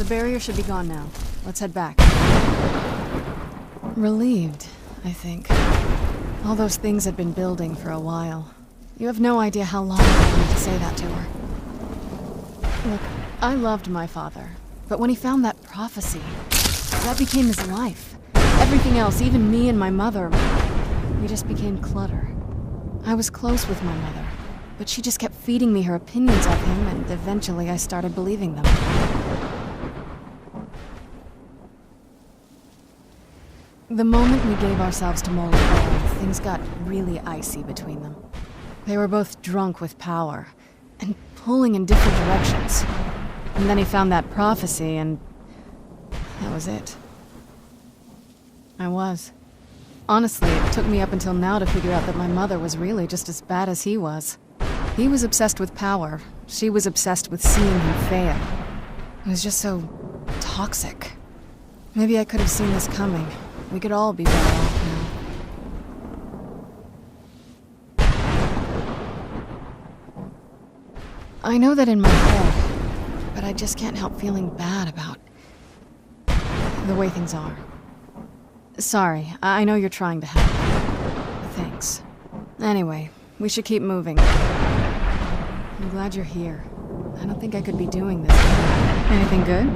The barrier should be gone now. Let's head back. Relieved, I think. All those things had been building for a while. You have no idea how long I wanted to say that to her. Look, I loved my father, but when he found that prophecy, that became his life. Everything else, even me and my mother, we just became clutter. I was close with my mother, but she just kept feeding me her opinions of him, and eventually I started believing them. The moment we gave ourselves to Mold Hall, things got really icy between them. They were both drunk with power, and pulling in different directions. And then he found that prophecy, and that was it. I was. Honestly, it took me up until now to figure out that my mother was really just as bad as he was. He was obsessed with power. She was obsessed with seeing him fail. It was just so toxic. Maybe I could have seen this coming. We could all be better off now. I know that in my head, but I just can't help feeling bad about the way things are. Sorry, I know you're trying to help. Thanks. Anyway, we should keep moving. I'm glad you're here. I don't think I could be doing this. Anything good?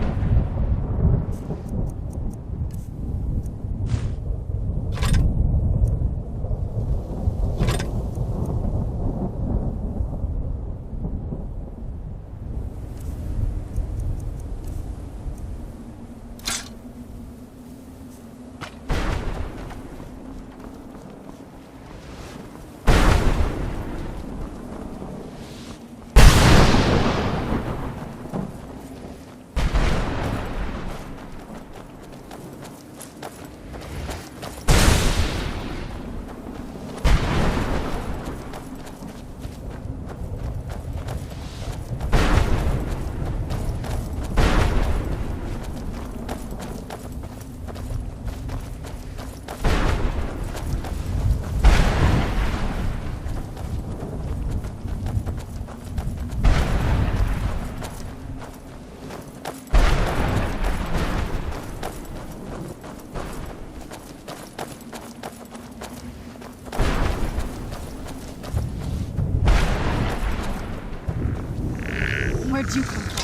Where'd you come from?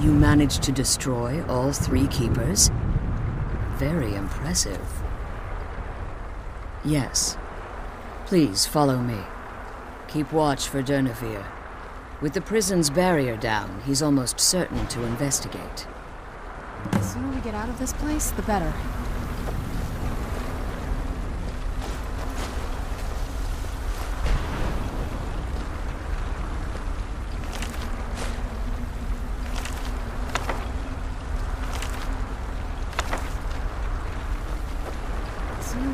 You managed to destroy all 3 keepers? Very impressive. Yes. Please follow me. Keep watch for Durnevere. With the prison's barrier down, he's almost certain to investigate. The sooner we get out of this place, the better.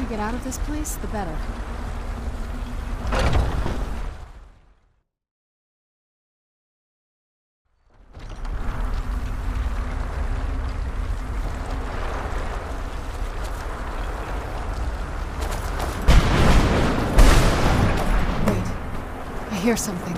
get out of this place, the better. Wait. I hear something.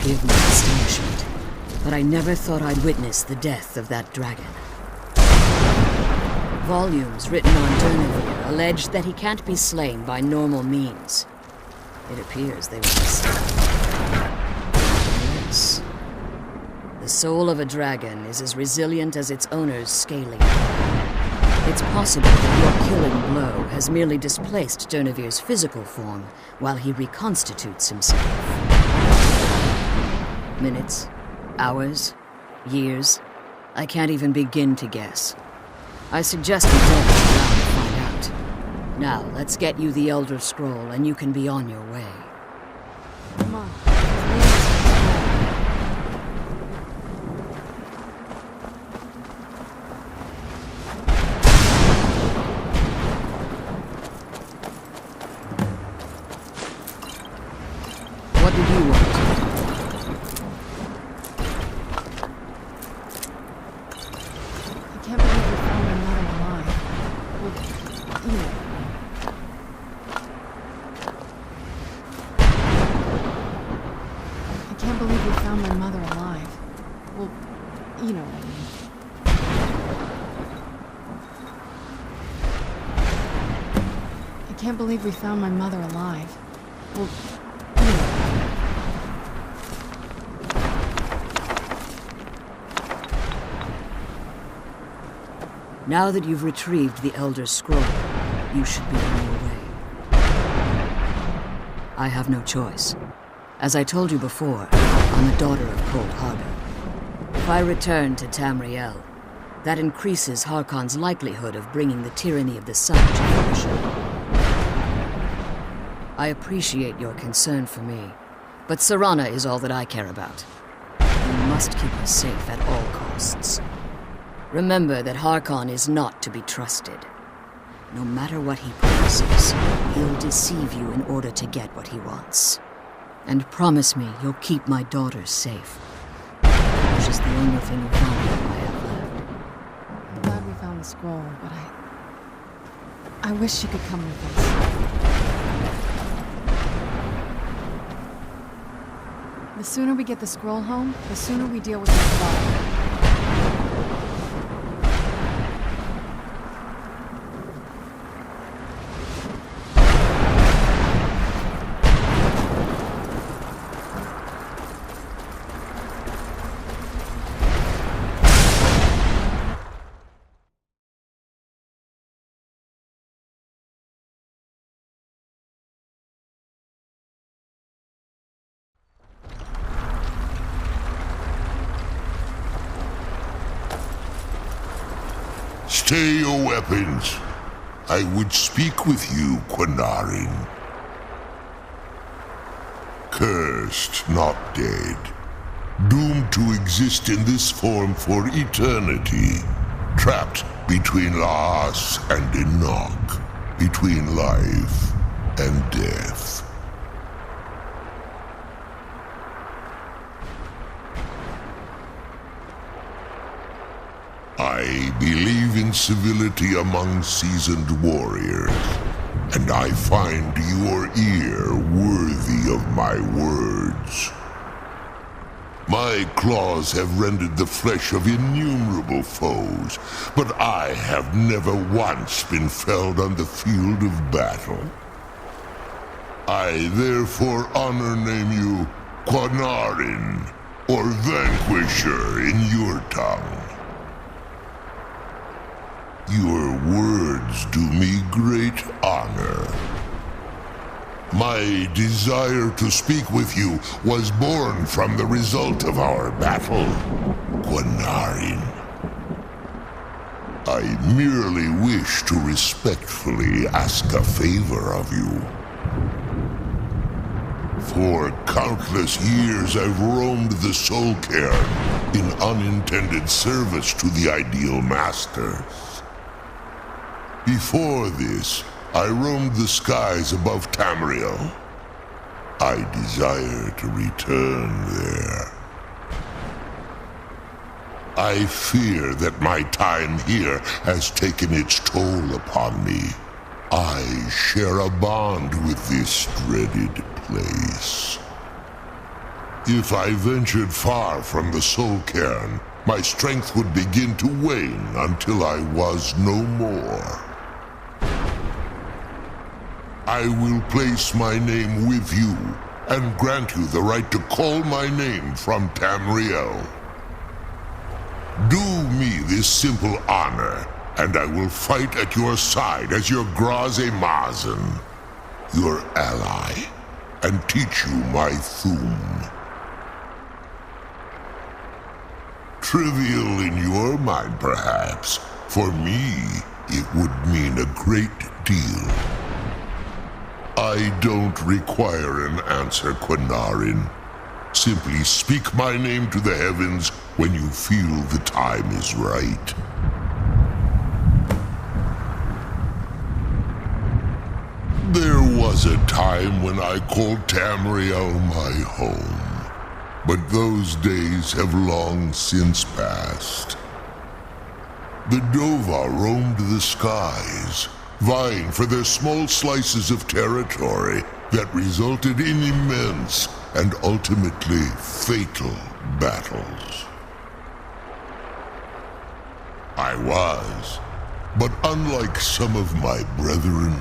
Forgive my astonishment, but I never thought I'd witness the death of that dragon. Volumes written on Durnevere allege that he can't be slain by normal means. It appears they were mistaken. Yes. The soul of a dragon is as resilient as its owner's scaly. It's possible that your killing blow has merely displaced Durnevere's physical form while he reconstitutes himself. Minutes, hours, years, I can't even begin to guess. I suggest we don't look around to find out. Now, let's get you the Elder Scroll and you can be on your way. Come on. What did you want? I can't believe we found can't believe we found my mother alive. Well, anyway. Now that you've retrieved the Elder's Scroll, you should be on your way. I have no choice. As I told you before, I'm a daughter of Cold Harbor. If I return to Tamriel, that increases Harkon's likelihood of bringing the tyranny of the Sun to fruition. I appreciate your concern for me, but Serana is all that I care about. You must keep her safe at all costs. Remember that Harkon is not to be trusted. No matter what he promises, he'll deceive you in order to get what he wants. And promise me you'll keep my daughter safe. Which is the only thing of value I have left. I'm glad we found the scroll, but I wish she could come with us. The sooner we get the scroll home, the sooner we deal with the father. Stay your weapons. I would speak with you, Quinarin. Cursed, not dead. Doomed to exist in this form for eternity. Trapped between Laas and Enoch. Between life and death. I believe in civility among seasoned warriors, and I find your ear worthy of my words. My claws have rended the flesh of innumerable foes, but I have never once been felled on the field of battle. I therefore honor name you Quinarin, or Vanquisher in your tongue. Your words do me great honor. My desire to speak with you was born from the result of our battle, Quinarin. I merely wish to respectfully ask a favor of you. For countless years I've roamed the Soul Cairn in unintended service to the Ideal Masters. Before this, I roamed the skies above Tamriel. I desire to return there. I fear that my time here has taken its toll upon me. I share a bond with this dreaded place. If I ventured far from the Soul Cairn, my strength would begin to wane until I was no more. I will place my name with you, and grant you the right to call my name from Tamriel. Do me this simple honor, and I will fight at your side as your Graze-Mazen, your ally, and teach you my Thum. Trivial in your mind, perhaps. For me, it would mean a great deal. I don't require an answer, Quinarin. Simply speak my name to the heavens when you feel the time is right. There was a time when I called Tamriel my home, but those days have long since passed. The Dova roamed the skies, vying for their small slices of territory that resulted in immense and ultimately fatal battles. I was, but unlike some of my brethren,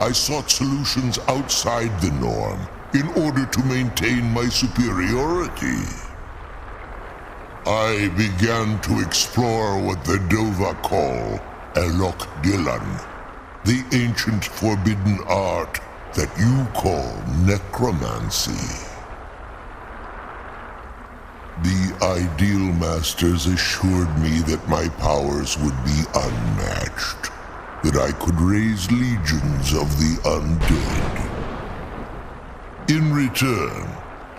I sought solutions outside the norm in order to maintain my superiority. I began to explore what the Dova call Elok Dylan, the ancient forbidden art that you call necromancy. The Ideal Masters assured me that my powers would be unmatched, that I could raise legions of the undead. In return,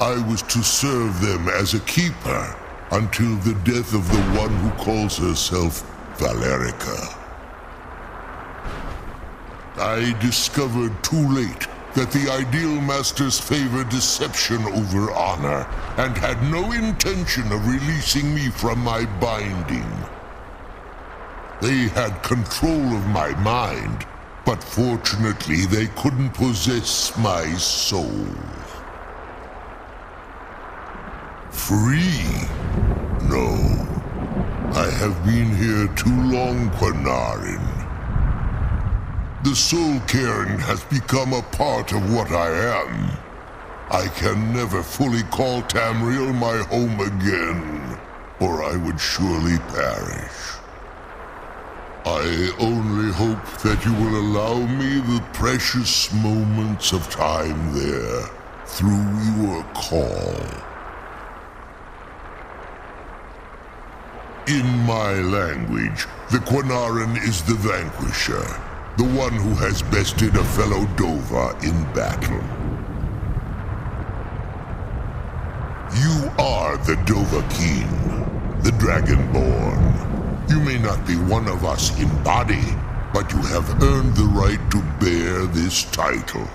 I was to serve them as a keeper until the death of the one who calls herself Valerica. I discovered too late that the Ideal Masters favor deception over honor, and had no intention of releasing me from my binding. They had control of my mind, but fortunately they couldn't possess my soul. Free? No. I have been here too long, Quanarin. The Soul Cairn has become a part of what I am. I can never fully call Tamriel my home again, or I would surely perish. I only hope that you will allow me the precious moments of time there, through your call. In my language, the Quanarin is the vanquisher, the one who has bested a fellow Dova in battle. You are the Dova King, the Dragonborn. You may not be one of us in body, but you have earned the right to bear this title.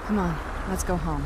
Come on, let's go home.